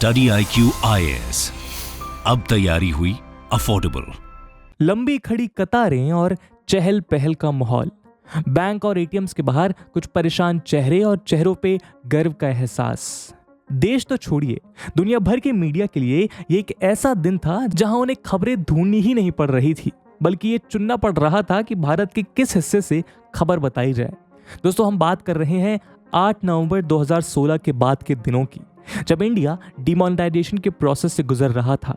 Study IQ IAS, अब तैयारी हुई अफोर्डेबल। लंबी खड़ी कतारें और चहल पहल का माहौल, बैंक और एटीएम्स के बाहर कुछ परेशान चेहरे और चेहरों पे गर्व का एहसास। देश तो छोड़िए, दुनिया भर के मीडिया के लिए ये एक ऐसा दिन था जहां उन्हें खबरें ढूंढनी ही नहीं पड़ रही थी, बल्कि ये चुनना पड़ रहा था कि भारत के किस हिस्से से खबर बताई जाए। दोस्तों, हम बात कर रहे हैं 8 नवंबर 2016 के बाद के दिनों की, जब इंडिया डिमोनेटाइजेशन के प्रोसेस से गुजर रहा था।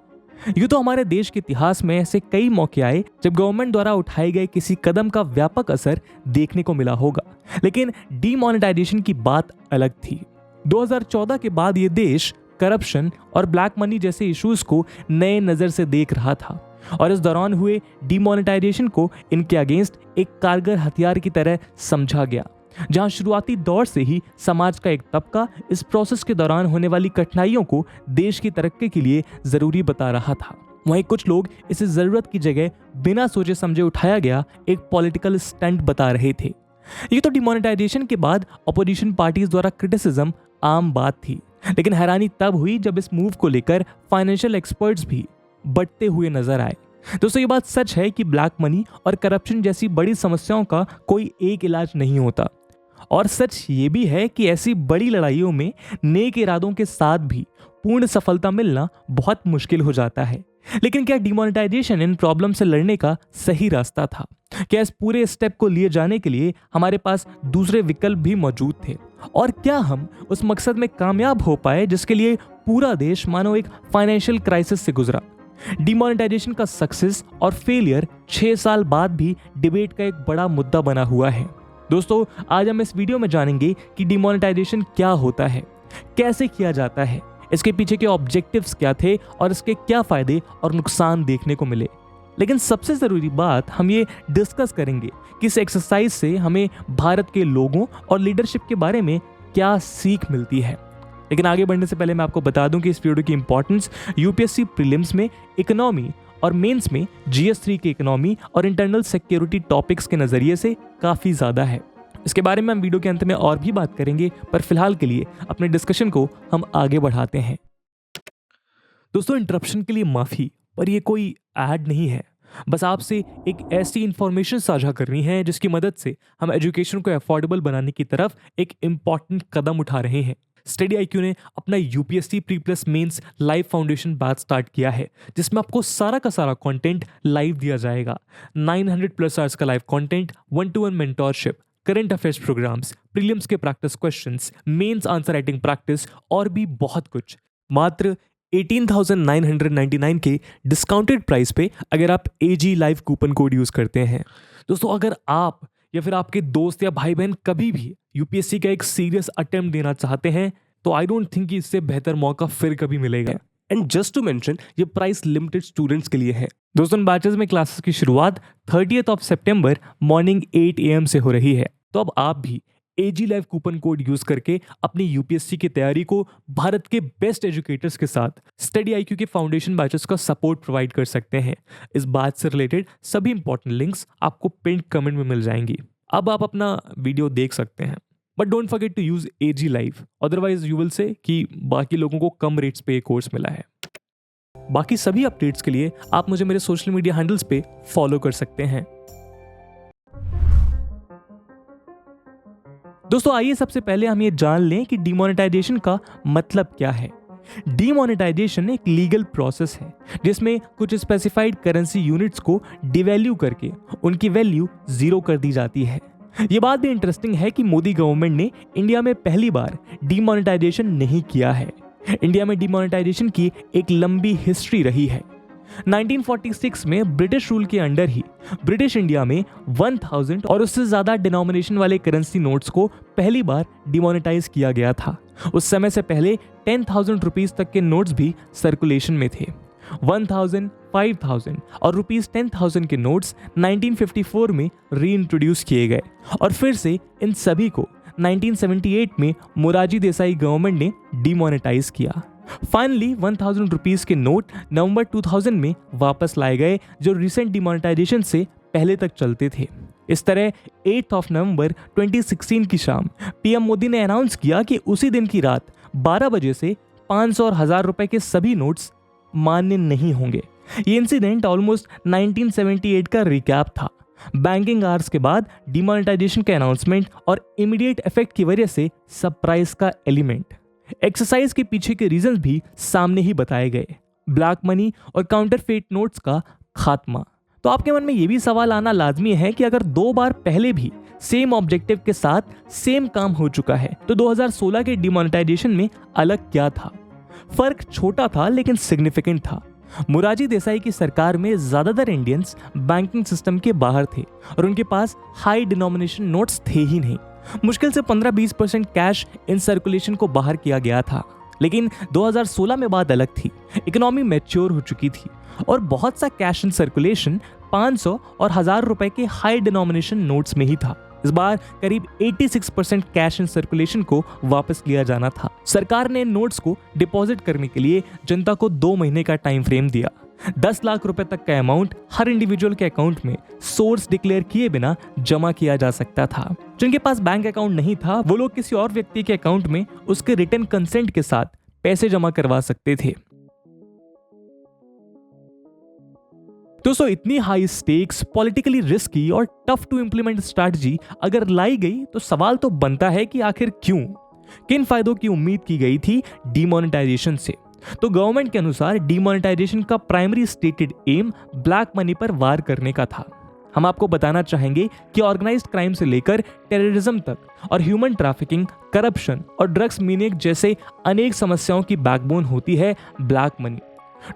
यूं तो हमारे देश के इतिहास में ऐसे कई मौके आए जब गवर्नमेंट द्वारा उठाए गए किसी कदम का व्यापक असर देखने को मिला होगा, लेकिन डिमोनेटाइजेशन की बात अलग थी। 2014 के बाद ये देश करप्शन और ब्लैक मनी जैसे इश्यूज को नए नजर से देख रहा था, और इस दौरान हुए डिमोनेटाइजेशन को इनके अगेंस्ट एक कारगर हथियार की तरह समझा गया, जहां शुरुआती दौर से ही समाज का एक तबका इस प्रोसेस के दौरान होने वाली कठिनाइयों को देश की तरक्की के लिए जरूरी बता रहा था। वहीं कुछ लोग इसे जरूरत की जगह बिना सोचे समझे उठाया गया एक पॉलिटिकल स्टंट बता रहे थे। ये तो डिमोनेटाइजेशन के बाद अपोजिशन पार्टीज द्वारा क्रिटिसिज्म आम बात थी, लेकिन हैरानी तब हुई जब इस मूव को लेकर फाइनेंशियल एक्सपर्ट्स भी बढ़ते हुए नजर आए। दोस्तों, ये बात सच है कि ब्लैक मनी और करप्शन जैसी बड़ी समस्याओं का कोई एक इलाज नहीं होता, और सच ये भी है कि ऐसी बड़ी लड़ाइयों में नेक इरादों के साथ भी पूर्ण सफलता मिलना बहुत मुश्किल हो जाता है। लेकिन क्या डिमोनेटाइजेशन इन प्रॉब्लम से लड़ने का सही रास्ता था? क्या इस पूरे स्टेप को लिए जाने के लिए हमारे पास दूसरे विकल्प भी मौजूद थे? और क्या हम उस मकसद में कामयाब हो पाए जिसके लिए पूरा देश मानो एक फाइनेंशियल क्राइसिस से गुजरा? डिमोनेटाइजेशन का सक्सेस और फेलियर 6 साल बाद भी डिबेट का एक बड़ा मुद्दा बना हुआ है। दोस्तों, आज हम इस वीडियो में जानेंगे कि डिमोनेटाइजेशन क्या होता है, कैसे किया जाता है, इसके पीछे के ऑब्जेक्टिव्स क्या थे और इसके क्या फायदे और नुकसान देखने को मिले। लेकिन सबसे जरूरी बात हम ये डिस्कस करेंगे कि इस एक्सरसाइज से हमें भारत के लोगों और लीडरशिप के बारे में क्या सीख मिलती है। लेकिन आगे बढ़ने से पहले मैं आपको बता दूं कि इस वीडियो की इंपॉर्टेंस यूपीएससी प्रीलिम्स में इकोनॉमी और मेंस में GS3 के इकोनॉमी और इंटरनल सिक्योरिटी टॉपिक्स के नजरिए से काफी ज्यादा है। इसके बारे में हम वीडियो के अंत में और भी बात करेंगे, पर फिलहाल के लिए अपने डिस्कशन को हम आगे बढ़ाते हैं। दोस्तों, इंटरप्शन के लिए माफी, पर ये कोई ऐड नहीं है। बस आपसे एक ऐसी इंफॉर्मेशन साझा करनी है जिसकी मदद से हम एजुकेशन को अफोर्डेबल बनाने की तरफ एक इंपॉर्टेंट कदम उठा रहे हैं। स्टडी IQ ने अपना UPSC pre plus mains live foundation batch start किया है, जिसमें आपको सारा का सारा कंटेंट लाइव दिया जाएगा। 900+ आवर्स का live content, 1-to-1 mentorship, current affairs programs, prelims के practice questions, mains answer writing practice और भी बहुत कुछ, मात्र 18,999 के डिस्काउंटेड प्राइस पे, अगर आप AG live coupon code use करते हैं। दोस्तों, अगर आप या फिर आपके दोस्त या भाई बहन कभी भी यूपीएससी का एक सीरियस अटेम्प्ट देना चाहते हैं, तो आई डोंट थिंक कि इससे बेहतर मौका फिर कभी मिलेगा। एंड जस्ट टू मेंशन, ये प्राइस लिमिटेड स्टूडेंट्स के लिए है। दोस्तों, बैचेस में क्लासेस की शुरुआत 30 सितंबर मॉर्निंग 8 AM से हो रही है। तो अब आप भी AG live coupon code use करके अपनी यूपीएससी की तैयारी को भारत के बेस्ट एजुकेटर्स के साथ स्टडी IQ के फाउंडेशन बैचेस का सपोर्ट प्रोवाइड कर सकते हैं। इस बात से रिलेटेड सभी इंपॉर्टेंट लिंक्स आपको पिन कमेंट में मिल जाएंगी। अब आप अपना वीडियो देख सकते हैं, but don't forget to use AG live, otherwise you will say कि बाकी लोगों को कम रेट्स पे कोर्स मिला है। बाकी सभी अपडेट्स के लिए आप मुझे मेरे सोशल मीडिया हैंडल्स पे फॉलो कर सकते हैं। दोस्तों, आइए सबसे पहले हम ये जान लें कि डिमोनेटाइजेशन का मतलब क्या है। डिमोनेटाइजेशन एक लीगल प्रोसेस है जिसमें कुछ स्पेसिफाइड करेंसी यूनिट्स को डिवैल्यू करके उनकी वैल्यू 0 कर दी जाती है। ये बात भी इंटरेस्टिंग है कि मोदी गवर्नमेंट ने इंडिया में पहली बार डिमोनेटाइजेशन नहीं किया है। इंडिया में डिमोनेटाइजेशन की एक लंबी हिस्ट्री रही है। 1946 में ब्रिटिश रूल के अंडर ही ब्रिटिश इंडिया में 1000 और उससे ज्यादा डिनोमिनेशन वाले करेंसी नोट्स को पहली बार डिमोनेटाइज किया गया था। उस समय से पहले 10,000 रुपीज तक के नोट्स भी सर्कुलेशन में थे। 1000, 5000 और रुपीज 10,000 के नोट्स 1954 में रीइंट्रोड्यूस किए गए, और फिर से इन सभी को 1978 में मोरारजी देसाई गवर्नमेंट ने डिमोनेटाइज किया। फाइनली 1000 रुपीज के नोट नवंबर 2000 में वापस लाए गए, जो रिसेंट डिमोनेटाइजेशन से पहले तक चलते थे। इस तरह 8 नवंबर 2016 की शाम PM मोदी ने अनाउंस किया कि उसी दिन की रात 12 बजे से 500 और 1000 रुपए के सभी नोट्स मान्य नहीं होंगे। ये इंसिडेंट ऑलमोस्ट 1978 का रिकैप था। बैंकिंग आवर्स के बाद डिमोनेटाइजेशन के अनाउंसमेंट और इमीडिएट इफेक्ट की वजह से सरप्राइज का एलिमेंट। एक्सरसाइज के पीछे के रीजंस भी सामने ही बताए गए। ब्लैक मनी और काउंटरफेट नोट्स का खात्मा। तो आपके मन में ये भी सवाल आना लाजमी है कि अगर 2 बार पहले भी सेम ऑब्जेक्टिव के साथ सेम काम हो चुका है तो 2016 के डिमोनेटाइजेशन में अलग क्या था? फर्क छोटा था लेकिन सिग्निफिकेंट था। मोरारजी देसाई की सरकार में ज्यादातर इंडियंस बैंकिंग सिस्टम के बाहर थे और उनके पास हाई डिनोमिनेशन नोट्स थे ही नहीं। मुश्किल से 15-20% कैश इन सर्कुलेशन को बाहर किया गया था। लेकिन 2016 में बात अलग थी। इकोनॉमी मैच्योर हो चुकी थी और बहुत सा कैश इन सर्कुलेशन 500 और 1000 रुपए के हाई डिनोमिनेशन नोट्स में ही था। इस बार करीब 86% कैश इन सर्कुलेशन को वापस लिया जाना था। सरकार ने नोट्स को डिपॉजिट करने के लिए जनता को 2 महीने का टाइम फ्रेम दिया। 10 लाख रुपए तक का अमाउंट हर इंडिविजुअल के अकाउंट में सोर्स डिक्लेयर किए बिना जमा किया जा सकता था। जिनके पास बैंक अकाउंट नहीं था वो लोग किसी और व्यक्ति के अकाउंट में उसके रिटन कंसेंट के साथ पैसे जमा करवा सकते थे। दोस्तों, इतनी हाई स्टेक्स, पॉलिटिकली रिस्की और टफ टू इंप्लीमेंट स्ट्रैटेजी अगर लाई गई तो सवाल तो बनता है कि आखिर क्यों? किन फायदों की उम्मीद की गई थी डिमोनेटाइजेशन से? तो गवर्नमेंट के अनुसार डिमोनेटाइजेशन का primary stated aim black money पर वार करने का था। हम आपको बताना चाहेंगे कि ऑर्गेनाइज्ड क्राइम से लेकर टेररिज्म तक और ह्यूमन ट्रैफिकिंग, करप्शन और ड्रग्स मीनिंग जैसे अनेक समस्याओं की बैकबोन होती है ब्लैक मनी।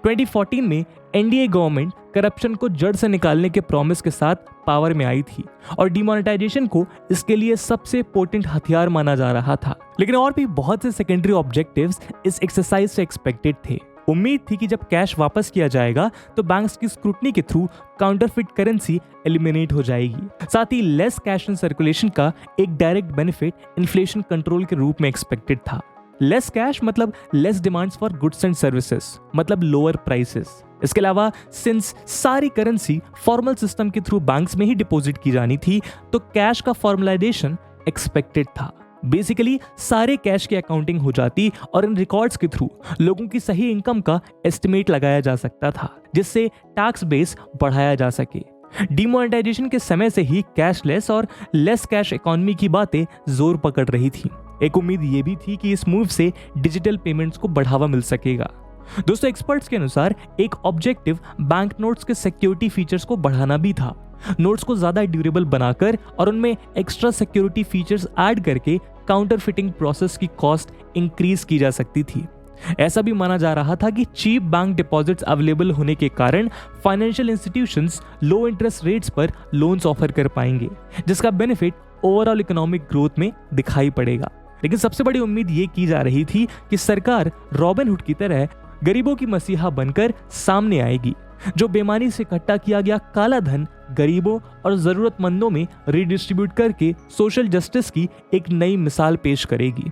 2014 में एनडीए गवर्नमेंट करप्शन को जड़ से निकालने के प्रॉमिस के साथ पावर में आई थी और डिमोनेटाइजेशन को इसके लिए सबसे पोटेंट हथियार माना जा रहा था। लेकिन और भी बहुत से सेकेंडरी ऑब्जेक्टिव्स इस एक्सरसाइज से एक्सपेक्टेड थे। उम्मीद थी कि जब कैश वापस किया जाएगा तो बैंक्स की स्क्रूटनी के थ्रू काउंटरफिट करेंसी एलिमिनेट हो जाएगी। साथ ही लेस कैश इन सर्कुलेशन का एक डायरेक्ट बेनिफिट इन्फ्लेशन कंट्रोल के रूप में एक्सपेक्टेड था। लेस कैश मतलब less demands for goods and services, मतलब लोअर प्राइसेस। इसके अलावा सिंस सारी करेंसी फॉर्मल सिस्टम के थ्रू बैंक्स में ही डिपॉजिट की जानी थी तो कैश का फॉर्मलाइजेशन एक्सपेक्टेड था। बेसिकली सारे कैश की अकाउंटिंग हो जाती और इन रिकॉर्ड्स के थ्रू लोगों की सही इनकम का एस्टिमेट लगाया जा सकता था, जिससे टैक्स बेस बढ़ाया जा सके। डिमोनेटाइजेशन के समय से ही कैशलेस और लेस कैश इकोनॉमी की बातें जोर पकड़ रही थी। एक उम्मीद ये भी थी कि इस मूव से डिजिटल पेमेंट्स को बढ़ावा मिल सकेगा। दोस्तों, एक्सपर्ट्स के अनुसार एक ऑब्जेक्टिव बैंक नोट्स के सिक्योरिटी फीचर्स को बढ़ाना भी था। नोट्स को ज्यादा ड्यूरेबल बनाकर और उनमें एक्स्ट्रा सिक्योरिटी फीचर्स ऐड करके काउंटरफिटिंग प्रोसेस की कॉस्ट इंक्रीज की जा सकती थी। ऐसा भी माना जा रहा था कि चीप बैंक डिपॉजिट्स अवेलेबल होने के कारण फाइनेंशियल इंस्टीट्यूशंस लो इंटरेस्ट रेट्स पर लोन्स ऑफर कर पाएंगे, जिसका बेनिफिट ओवरऑल इकोनॉमिक ग्रोथ में दिखाई पड़ेगा। लेकिन सबसे बड़ी उम्मीद ये की जा रही थी कि सरकार रॉबिनहुड की तरह गरीबों की मसीहा बनकर सामने आएगी, जो बेईमानी से इकट्ठा किया गया काला धन गरीबों और जरूरतमंदों में रिडिस्ट्रीब्यूट करके सोशल जस्टिस की एक नई मिसाल पेश करेगी।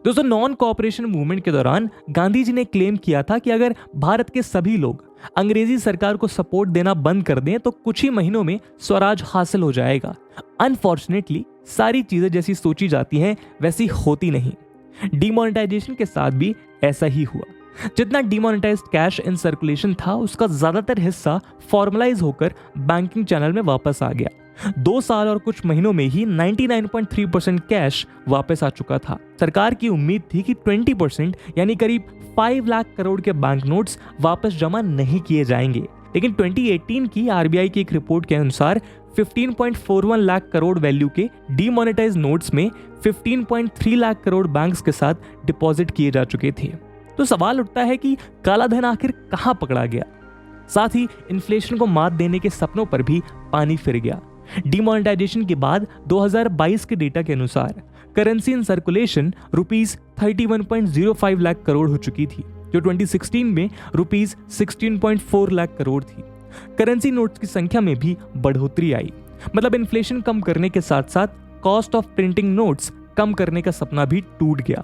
दोस्तों, नॉन कोऑपरेशन मूवमेंट के दौरान गांधी जी ने क्लेम किया था कि अगर भारत के सभी लोग अंग्रेजी सरकार को सपोर्ट देना बंद कर दें तो कुछ ही महीनों में स्वराज हासिल हो जाएगा। अनफॉर्चुनेटली सारी चीजें जैसी सोची जाती हैं वैसी होती नहीं। डिमोनेटाइजेशन के साथ भी ऐसा ही हुआ। जितना डिमोनेटाइज्ड कैश इन सर्कुलेशन था उसका ज्यादातर हिस्सा फॉर्मलाइज होकर बैंकिंग चैनल में वापस आ गया। 2 साल और कुछ महीनों में ही 99.3% कैश वापस आ चुका था। सरकार की उम्मीद थी कि 20% यानी करीब 5 लाख करोड़ के बैंक नोट्स वापस जमा नहीं किए जाएंगे। लेकिन 2018 की आरबीआई की एक रिपोर्ट के अनुसार 15.41 लाख करोड़ वैल्यू के डीमोनेटाइज नोट्स में 15.3 लाख करोड़ बैंक्स के साथ डिपॉजिट किए जा चुके थे। तो सवाल उठता है कि काला धन आखिर कहां पकड़ा गया? साथ ही इन्फ्लेशन को मात देने के सपनों पर भी पानी फिर गया। डिमोनेटाइजेशन के बाद 2022 के डेटा के अनुसार currency in circulation rupees 31.05 lakh crore हो चुकी थी, जो 2016 में रुपीस 16.4 लाख करोड़ थी। करेंसी नोट्स की संख्या में भी बढ़ोतरी आई। मतलब इन्फ्लेशन कम करने के साथ साथ कॉस्ट ऑफ प्रिंटिंग नोट्स कम करने का सपना भी टूट गया।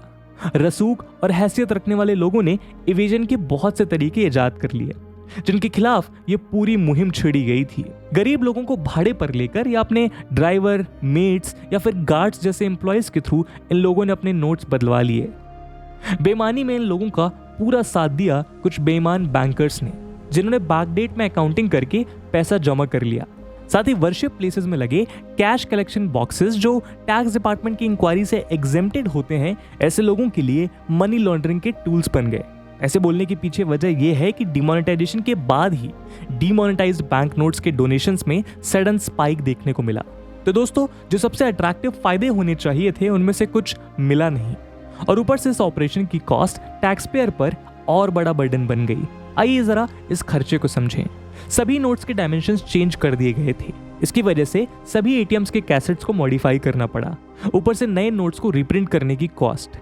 रसूख और हैसियत रखने वाले लोगों ने इवेजन के बहुत से तरीके इजाद कर लिए। जिनके खिलाफ ये पूरी मुहिम छेड़ी गई थी। गरीब लोगों को भाड़े पर लेकर या अपने ड्राइवर, मेट्स या फिर गार्ड्स जैसे एम्प्लॉयज के थ्रू इन लोगों ने अपने नोट्स बदलवा लिए। बेईमानी में इन लोगों का पूरा साथ दिया कुछ बेईमान बैंकर्स ने, जिन्होंने बैकडेट में अकाउंटिंग करके पैसा जमा कर लिया। साथ ही वर्शिप प्लेसेस में लगे कैश कलेक्शन बॉक्सेस जो टैक्स डिपार्टमेंट की इंक्वायरी से एग्जेम्प्टेड होते हैं, ऐसे लोगों के लिए मनी लॉन्ड्रिंग के टूल्स बन गए। ऐसे बोलने के पीछे वजह यह है कि डिमोनेटाइजेशन के बाद ही डिमोनेटाइज्ड बैंक नोट्स के डोनेशंस में सडन स्पाइक देखने को मिला। तो दोस्तों, जो सबसे अट्रैक्टिव फायदे होने चाहिए थे उनमें से कुछ मिला नहीं, और ऊपर से इस ऑपरेशन की कॉस्ट टैक्स पेयर पर और बड़ा बर्डन बन गई। आइए जरा इस खर्चे को समझें। सभी नोट्स के डायमेंशंस चेंज कर दिए गए थे। इसकी वजह से सभी एटीएम्स के कैसेट्स को मॉडिफाई करना पड़ा, ऊपर से नए नोट्स को रिप्रिंट करने की कॉस्ट।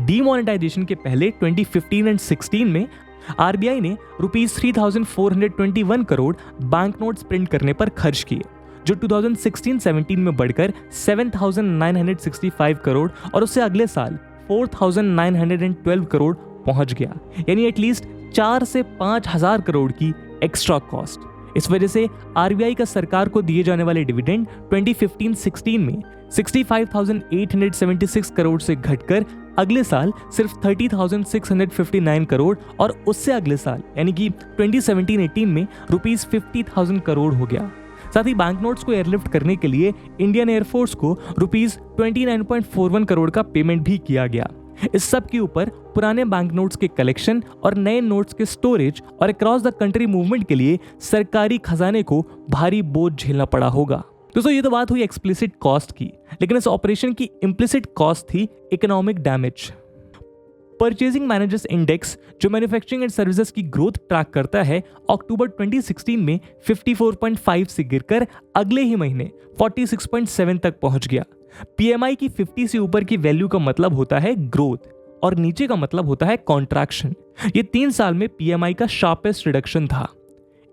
डीमोनेटाइजेशन के पहले 2015 एंड 16 में आरबीआई ने ₹3,421 करोड़ बैंक नोट्स प्रिंट करने पर खर्च किए, जो 2016-17 में बढ़कर 7,965 करोड़ और उससे अगले साल 4,912 करोड़ पहुंच गया, यानी एटलीस्ट 4 से 5,000 करोड़ की एक्स्ट्रा कॉस्ट। इस वजह से आरबीआई का सरकार को दिए जाने वाले डिविडेंड 2015-16 में 65,876 करोड़ से घटकर अगले साल सिर्फ 30,659 करोड़ और उससे अगले साल यानी कि 2017-18 में ₹50,000 करोड़ हो गया। साथ ही बैंक नोट्स को एयरलिफ्ट करने के लिए इंडियन एयरफोर्स को ₹29.41 करोड़ का पेमेंट भी किया गया। इस सब के ऊपर पुराने बैंक नोट्स के कलेक्शन और नए नोट्स के स्टोरेज और अक्रॉस द कंट्री मूवमेंट के लिए सरकारी खजाने को भारी बोझ झेलना पड़ा होगा। दोस्तों, ये तो बात हुई एक्सप्लिसिट कॉस्ट की, लेकिन इस ऑपरेशन की इम्प्लिसिट कॉस्ट थी economic damage. Purchasing managers index, जो मैन्युफैक्चरिंग एंड सर्विसेज की ग्रोथ ट्रैक करता है, अक्टूबर 2016 में 54.5 से गिरकर अगले ही महीने 46.7 तक पहुंच गया। पीएमआई की 50 से ऊपर की वैल्यू का मतलब होता है ग्रोथ और नीचे का मतलब होता है कॉन्ट्रैक्शन। ये 3 साल में पीएमआई का शार्पेस्ट रिडक्शन था।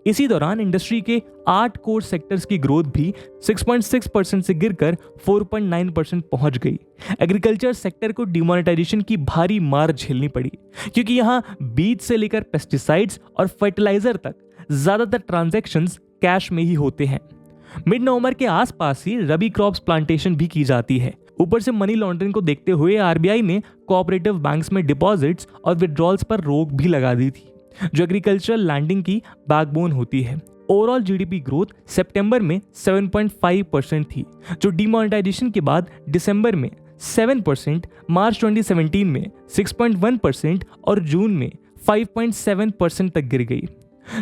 इसी दौरान इंडस्ट्री के 8 कोर सेक्टर्स की ग्रोथ भी 6.6% से गिरकर 4.9% पहुंच गई। एग्रीकल्चर सेक्टर को डिमोनेटाइजेशन की भारी मार झेलनी पड़ी, क्योंकि यहां बीज से लेकर पेस्टिसाइड्स और फर्टिलाइजर तक ज्यादातर ट्रांजैक्शंस कैश में ही होते हैं। मिड नवंबर के आसपास ही रबी क्रॉप्स प्लांटेशन भी की जाती है। ऊपर से मनी लॉन्ड्रिंग को देखते हुए आरबीआई ने कोऑपरेटिव बैंक्स में डिपॉजिट्स और विड्रॉल्स पर रोक भी लगा दी थी, जो एग्रीकल्चरल लैंडिंग की बैकबोन होती है। ओवरऑल जीडीपी ग्रोथ सितंबर में 7.5% थी, जो डिमोनेटाइजेशन के बाद दिसंबर में 7%, मार्च 2017 में 6.1% और जून में 5.7% तक गिर गई।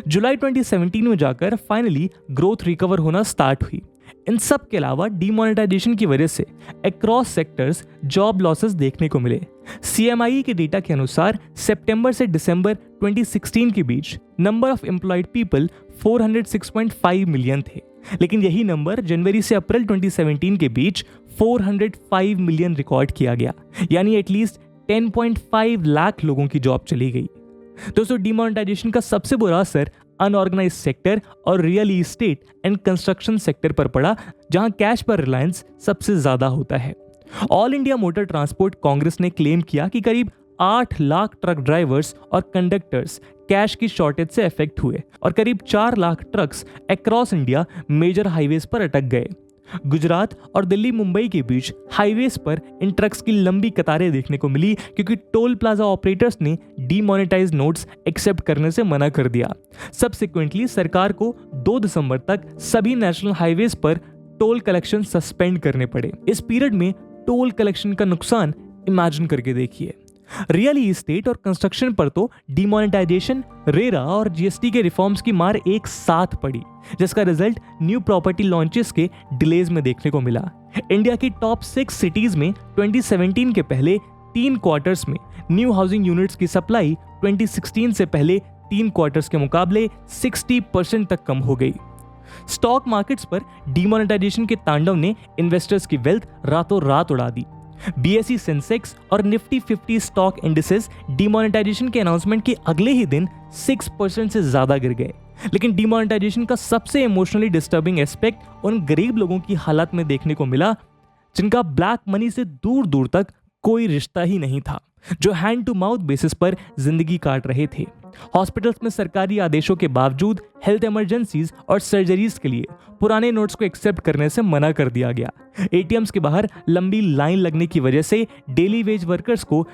जुलाई 2017 में जाकर फाइनली ग्रोथ रिकवर होना स्टार्ट हुई। इन सब के अलावा डिमोनेटाइजेशन की वजह से अक्रॉस सेक्टर्स जॉब लॉसेस देखने को मिले। सीएमआई के डेटा के अनुसार सितंबर से दिसंबर 2016 के बीच number of employed people 406.5 million थे, लेकिन यही नंबर जनवरी से अप्रैल 2017 के बीच 405 मिलियन रिकॉर्ड किया गया, यानी एटलीस्ट 10.5 लाख लोगों की जॉब चली गई। दोस्तों, डिमोनेटाइजेशन का सबसे बुरा असर अनऑर्गेनाइज्ड सेक्टर और real estate and construction sector पर पड़ा, जहां कैश पर रिलायंस सबसे ज्यादा होता है। All India Motor Transport Congress ने क्लेम किया कि करीब 8 लाख ट्रक ड्राइवर्स और कंडक्टर्स कैश की शॉर्टेज से अफेक्ट हुए और करीब 4 lakh trucks across India major highways पर अटक गए। गुजरात और दिल्ली मुंबई के बीच हाईवेज पर इन ट्रक्स की लंबी कतारें देखने को मिली, क्योंकि टोल प्लाजा ऑपरेटर्स ने डीमोनेटाइज नोट्स एक्सेप्ट करने से मना कर दिया। सब्सिक्वेंटली सरकार को 2 दिसंबर तक सभी नेशनल हाईवेज पर टोल कलेक्शन सस्पेंड करने पड़े। इस पीरियड में टोल कलेक्शन का नुकसान इमेजिन करके देखिए। रियल एस्टेट और कंस्ट्रक्शन पर तो डिमोनेटाइजेशन, रेरा और जीएसटी के रिफॉर्म्स की मार एक साथ पड़ी, जिसका रिजल्ट न्यू प्रॉपर्टी लॉन्चेस के डिलेज में देखने को मिला। इंडिया की टॉप 6 सिटीज में 2017 के पहले 3 क्वार्टर्स में न्यू हाउसिंग यूनिट्स की सप्लाई 2016 से पहले 3 क्वार्टर्स के मुकाबले 60% तक कम हो गई। स्टॉक मार्केट्स पर डिमोनेटाइजेशन के तांडव ने इन्वेस्टर्स की वेल्थ रातों रात उड़ा दी। बीएसई सेंसेक्स और निफ्टी 50 स्टॉक इंडिसेस डिमोनेटाइजेशन के अनाउंसमेंट के अगले ही दिन 6% से ज्यादा गिर गए। लेकिन डिमोनेटाइजेशन का सबसे इमोशनली डिस्टर्बिंग एस्पेक्ट उन गरीब लोगों की हालत में देखने को मिला, जिनका ब्लैक मनी से दूर दूर तक कोई रिश्ता ही नहीं था, जो हैंड टू माउथ बेसिस पर जिंदगी काट रहे थे। हॉस्पिटल्स में सरकारी आदेशों के बावजूद हेल्थ इमरजेंसीज और सर्जरीज के लिए पुराने नोट्स को एक्सेप्ट करने से मना कर दिया गया। एटीएम्स के बाहर लंबी लाइन लगने की वजह से डेली वेज वर्कर्स को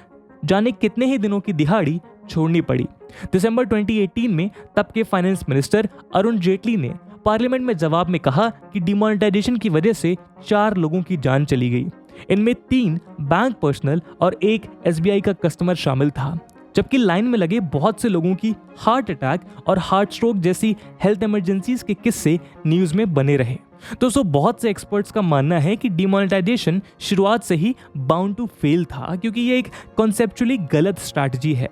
जाने कितने ही दिनों की दिहाड़ी छोड़नी पड़ी। दिसंबर 2018 में तब के फाइनेंस मिनिस्टर अरुण जेटली ने पार्लियामेंट में जवाब में कहा कि डिमोनेटाइजेशन की वजह से 4 लोगों की जान चली गई। इनमें 3 बैंक पर्सनल और 1 एसबीआई का कस्टमर शामिल था, जबकि लाइन में लगे बहुत से लोगों की हार्ट अटैक और हार्ट स्ट्रोक जैसी हेल्थ इमरजेंसीज के किस्से न्यूज में बने रहे। दोस्तों, बहुत से एक्सपर्ट्स का मानना है कि डिमोनेटाइजेशन शुरुआत से ही बाउंड टू फेल था, क्योंकि ये एक कॉन्सेप्चुअली गलत स्ट्रैटेजी है।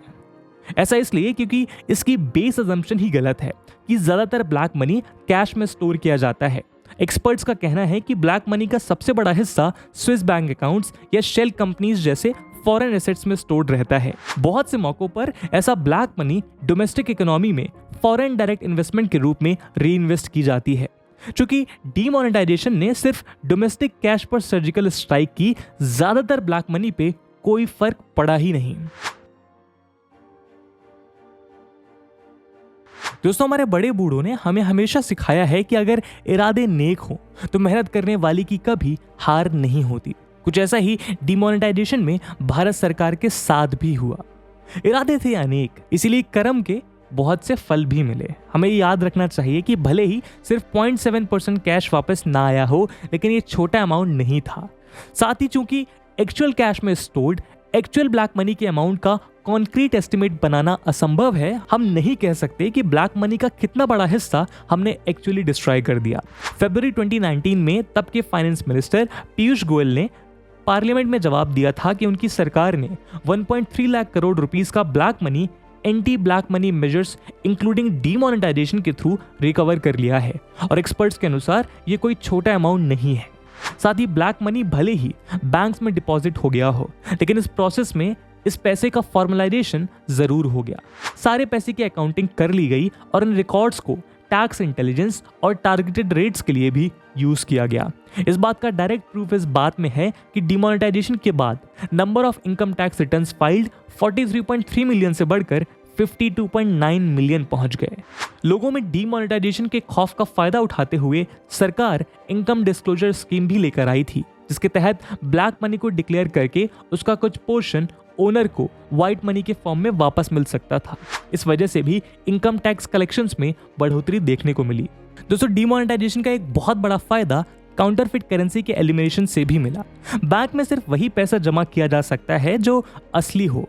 ऐसा इसलिए क्योंकि इसकी बेस अजम्पशन ही गलत है कि ज्यादातर ब्लैक मनी कैश में स्टोर किया जाता है। एक्सपर्ट्स का कहना है कि ब्लैक मनी का सबसे बड़ा हिस्सा स्विस बैंक अकाउंट्स या शेल कंपनीज जैसे फॉरेन एसेट्स में स्टोर्ड रहता है। बहुत से मौकों पर ऐसा ब्लैक मनी डोमेस्टिक इकोनॉमी में फॉरेन डायरेक्ट इन्वेस्टमेंट के रूप में री इन्वेस्ट की जाती है। चूंकि डीमोनेटाइजेशन ने सिर्फ डोमेस्टिक कैश पर सर्जिकल स्ट्राइक की, ज्यादातर ब्लैक मनी पे कोई फर्क पड़ा ही नहीं। दोस्तों, हमारे बड़े बूढ़ों ने हमें हमेशा सिखाया है कि अगर इरादे नेक हो तो मेहनत करने वाली की कभी हार नहीं होती। कुछ ऐसा ही डिमोनेटाइजेशन में भारत सरकार के साथ भी हुआ। इरादे थे अनेक, इसीलिए कर्म के बहुत से फल भी मिले। हमें याद रखना चाहिए कि भले ही सिर्फ 0.7% कैश वापस ना आया हो, लेकिन ये छोटा अमाउंट नहीं था। साथ ही चूंकि एक्चुअल कैश में स्टोर्ड एक्चुअल ब्लैक मनी के अमाउंट का कॉन्क्रीट एस्टिमेट बनाना असंभव है, हम नहीं कह सकते कि ब्लैक मनी का कितना बड़ा हिस्सा हमने एक्चुअली डिस्ट्रॉय कर दिया। फरवरी 2019 में तब के फाइनेंस मिनिस्टर पीयूष गोयल ने पार्लियामेंट में जवाब दिया था कि उनकी सरकार ने 1.3 लाख करोड़ रुपीस का black money anti black money measures including demonetisation के थ्रू रिकवर कर लिया है, और एक्सपर्ट्स के अनुसार ये कोई छोटा अमाउंट नहीं है। साथ ही ब्लैक मनी भले ही बैंक्स में डिपॉजिट हो गया हो, लेकिन इस प्रोसेस में इस पैसे का फॉर्मलाइजेशन जरूर हो गया। सारे पैसे की अकाउंटिंग कर ली गई और इन रिकॉर्ड्स को टैक्स इंटेलिजेंस और टारगेटेड रेट्स के लिए भी यूज किया गया। इस बात का डायरेक्ट प्रूफ इस बात में है कि डिमोनेटाइजेशन के बाद number of income tax returns filed 43.3 million से बढ़कर 52.9 मिलियन पहुंच गए। लोगों में डीमोनेटाइजेशन के खौफ का फायदा उठाते हुए सरकार इनकम डिस्क्लोजर स्कीम भी लेकर आई थी, जिसके तहत ब्लैक मनी को डिक्लेयर करके उसका कुछ पोर्शन ओनर को व्हाइट मनी के फॉर्म में वापस मिल सकता था। इस वजह से भी इनकम टैक्स कलेक्शंस में बढ़ोतरी देखने को मिली। दोस्तों, डीमोनेटाइजेशन का एक बहुत बड़ा फायदा काउंटरफिट करेंसी के एलिमिनेशन से भी मिला। बैंक में सिर्फ वही पैसा जमा किया जा सकता है जो असली हो,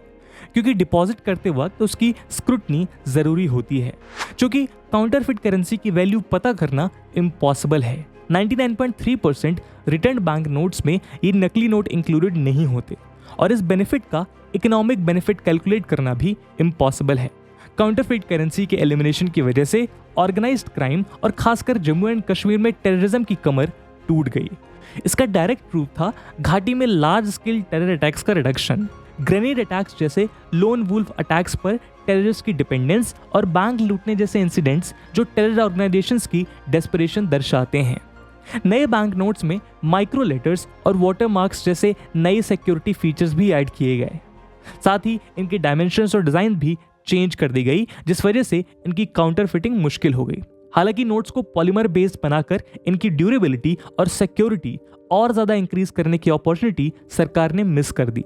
क्योंकि डिपॉजिट करते वक्त उसकी स्क्रूटनी जरूरी होती है। क्योंकि काउंटरफिट करेंसी की वैल्यू पता करना इम्पॉसिबल है। 99.3% रिटर्न बैंक नोट्स में ये नकली नोट इंक्लूडेड नहीं होते, और इस बेनिफिट का इकोनॉमिक बेनिफिट कैलकुलेट करना भी इम्पॉसिबल है। काउंटरफिट करेंसी के एलिमिनेशन की वजह से ऑर्गेनाइज्ड क्राइम और खासकर जम्मू एंड कश्मीर में टेररिज्म की कमर टूट गई। इसका डायरेक्ट प्रूफ था घाटी में लार्ज स्केल टेरर अटैक्स का रिडक्शन, ग्रेनेड अटैक्स जैसे लोन वुल्फ अटैक्स पर टेररिस्ट की डिपेंडेंस और बैंक लूटने जैसे इंसिडेंट्स जो टेरर ऑर्गेनाइजेशंस की डेस्परेशन दर्शाते हैं। नए बैंक नोट्स में माइक्रो लेटर्स और वाटरमार्क्स जैसे नए सिक्योरिटी फीचर्स भी ऐड किए गए। साथ ही इनके डायमेंशंस और डिजाइन भी चेंज कर दी गई, जिस वजह से इनकी काउंटरफिटिंग मुश्किल हो गई। हालांकि नोट्स को पॉलीमर बेस्ड बनाकर इनकी ड्यूरेबिलिटी और सिक्योरिटी और ज्यादा इंक्रीज करने की अपॉर्चुनिटी सरकार ने मिस कर दी।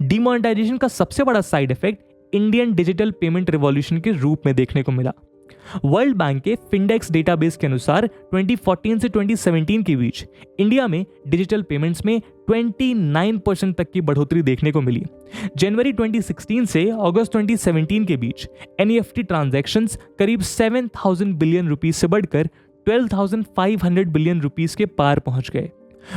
डीमोनेटाइजेशन का सबसे बड़ा side effect Indian digital payment revolution के रूप में देखने को मिला। वर्ल्ड बैंक के फिंडेक्स डेटाबेस के अनुसार 2014 से 2017 के बीच इंडिया में डिजिटल पेमेंट्स में 29% तक की बढ़ोतरी देखने को मिली। जनवरी 2016 से अगस्त 2017 के बीच एनईएफटी ट्रांजैक्शंस करीब 7,000 बिलियन रुपीस से बढ़कर 12,500 बिलियन रुपीस के पार पहुंच गए।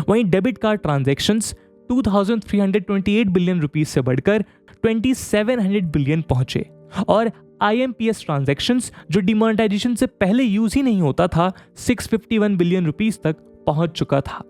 वहीं debit card transactions 2,328 billion rupees से बढ़कर 2,700 बिलियन पहुंचे, और IMPS ट्रांजैक्शंस जो डिमोनेटाइजेशन से पहले यूज ही नहीं होता था 651 बिलियन रुपीस तक पहुंच चुका था।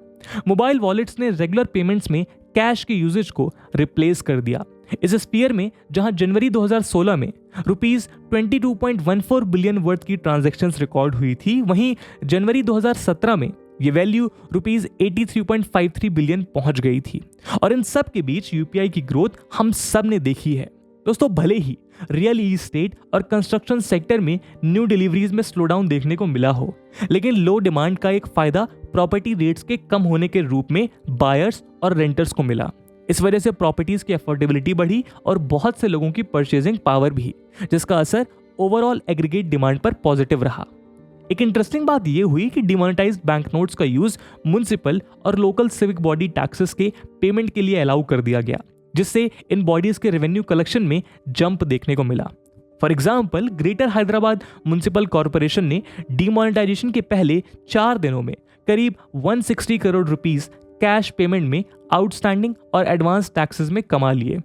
मोबाइल वॉलेट्स ने रेगुलर पेमेंट्स में कैश के यूजेज को रिप्लेस कर दिया। इस स्पीयर में जहां जनवरी 2016 में रुपीस 22.14 बिलियन वर्थ की ट्रांजैक्शंस रिकॉर्ड हुई थी, वहीं जनवरी 2017 में ये वैल्यू रुपीस 83.53 बिलियन पहुंच गई थी। और इन सब के बीच यूपीआई की ग्रोथ हम सब ने देखी है। दोस्तों भले ही रियल इस्टेट और कंस्ट्रक्शन सेक्टर में न्यू डिलीवरीज में स्लो डाउन देखने को मिला हो, लेकिन लो डिमांड का एक फायदा प्रॉपर्टी रेट्स के कम होने के रूप में बायर्स और रेंटर्स को मिला। इस वजह से प्रॉपर्टीज की अफोर्डेबिलिटी बढ़ी और बहुत से लोगों की परचेजिंग पावर भी, जिसका असर ओवरऑल एग्रीगेट डिमांड पर पॉजिटिव रहा। एक इंटरेस्टिंग बात यह हुई कि डिमोनेटाइज्ड बैंक नोट्स का यूज म्युनिसिपल और लोकल सिविक बॉडी टैक्सेस के पेमेंट के लिए अलाउ कर दिया गया, जिससे इन बॉडीज के रेवेन्यू कलेक्शन में जंप देखने को मिला। For example, greater Hyderabad municipal corporation ने डिमोनेटाइजेशन के पहले 4 दिनों में करीब 160 करोड़ रुपीस कैश पेमेंट में आउटस्टैंडिंग और एडवांस टैक्सेस में कमा लिए।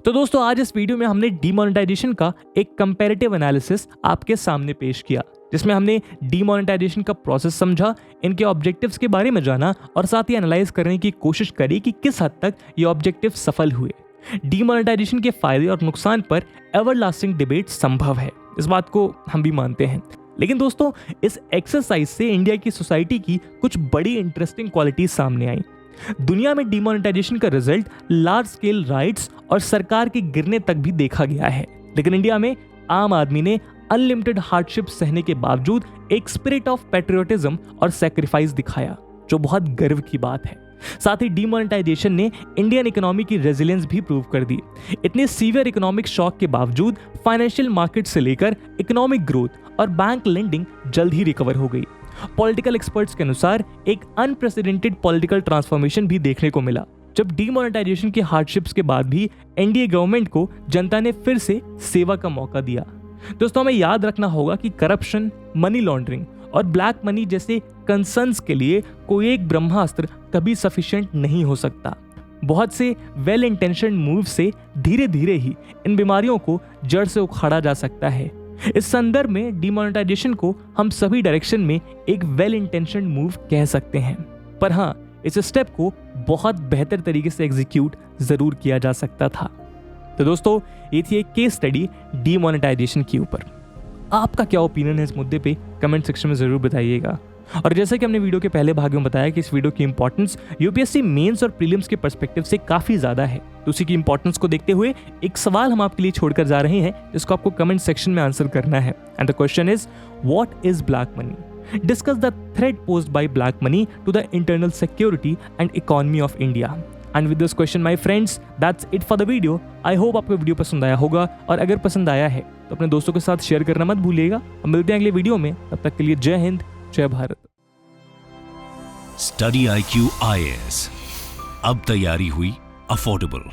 तो दोस्तों आज इस वीडियो में हमने डिमोनेटाइजेशन का एक कंपैरेटिव एनालिसिस आपके सामने पेश किया, जिसमें हमने डिमोनेटाइजेशन का प्रोसेस समझा, इनके ऑब्जेक्टिव्स के बारे में जाना और साथ ही एनालाइज करने की कोशिश करी कि किस हद तक ये ऑब्जेक्टिव सफल हुए। डिमोनेटाइजेशन के फायदे और नुकसान पर एवरलास्टिंग डिबेट संभव है, इस बात को हम भी मानते हैं। लेकिन दोस्तों इस एक्सरसाइज से इंडिया की सोसाइटी की कुछ बड़ी इंटरेस्टिंग क्वालिटीज सामने आई। दुनिया में डिमोनेटाइजेशन का रिजल्ट लार्ज स्केल राइट्स और सरकार के गिरने तक भी देखा गया है, लेकिन इंडिया में आम आदमी ने अनलिमिटेड हार्डशिप सहने के बावजूद एक स्पिरिट ऑफ पैट्रियोटिज्म और सैक्रिफाइस दिखाया, जो बहुत गर्व की बात है। साथ ही डिमोनेटाइजेशन ने इंडियन इकोनॉमी की रेजिलियंस भी प्रूव कर दी। इतने सीवियर इकोनॉमिक शॉक के बावजूद फाइनेंशियल मार्केट से लेकर इकोनॉमिक ग्रोथ और बैंक लेंडिंग जल्द ही रिकवर हो गई। पॉलिटिकल एक्सपर्ट्स के अनुसार एक अनप्रेसिडेंटेड पॉलिटिकल ट्रांसफॉर्मेशन भी देखने को मिला, जब डिमोनेटाइजेशन के हार्डशिप्स के बाद भी एनडीए गवर्नमेंट को जनता ने फिर से सेवा का मौका दिया। दोस्तों हमें याद रखना होगा कि करप्शन, मनी लॉन्ड्रिंग और ब्लैक मनी जैसे कंसर्न्स के लिए कोई एक ब्रह्मास्त्र कभी सफिशिएंट नहीं हो सकता। बहुत से वेल इंटेंशन्ड मूव से धीरे धीरे ही इन बीमारियों को जड़ से उखाड़ा जा सकता है। इस संदर्भ में डिमोनेटाइजेशन को हम सभी डायरेक्शन में एक वेल इंटेंशन्ड मूव कह सकते हैं, पर हाँ इस स्टेप को बहुत बेहतर तरीके से एग्जीक्यूट जरूर किया जा सकता था। तो दोस्तों ये थी एक केस स्टडी डिमोनेटाइजेशन के ऊपर। आपका क्या ओपिनियन है इस मुद्दे पे कमेंट सेक्शन में जरूर बताइएगा। और जैसा कि हमने वीडियो के पहले भाग में बताया कि इस वीडियो की इंपॉर्टेंस यूपीएससी मेंस और प्रीलिम्स के पर्सपेक्टिव से काफी ज्यादा है, तो उसी की इंपॉर्टेंस को देखते हुए एक सवाल हम आपके लिए छोड़कर जा रहे हैं, जिसको आपको कमेंट सेक्शन में आंसर करना है। And the question is, what is black money? Discuss the threat posed by black money to the internal security and economy of India. And with this question, my friends, that's it for the video. I hope आपको video पसंद आया होगा, और अगर पसंद आया है तो अपने दोस्तों के साथ शेयर करना मत भूलिएगा। हम मिलते हैं अगले वीडियो में, तब तक के लिए जय हिंद, जय भारत। स्टडी IQ IAS, अब तैयारी हुई अफोर्डेबल।